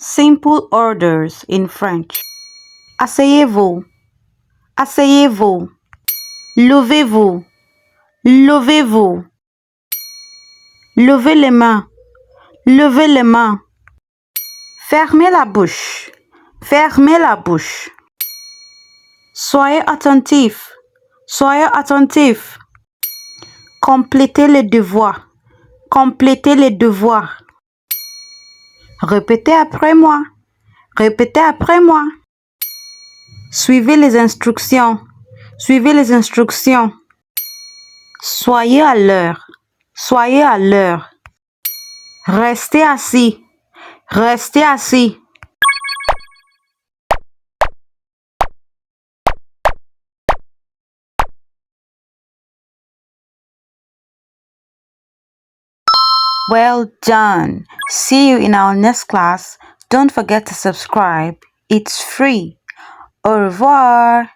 Simple orders in French. Asseyez-vous, asseyez-vous. Levez-vous, levez-vous. Levez les mains, levez les mains. Fermez la bouche, fermez la bouche. Soyez attentif, soyez attentif. Complétez les devoirs, complétez les devoirs. Répétez après moi, répétez après moi. Suivez les instructions, suivez les instructions. Soyez à l'heure, soyez à l'heure. Restez assis, restez assis. Well done. See you in our next class. Don't forget to subscribe. It's free. Au revoir.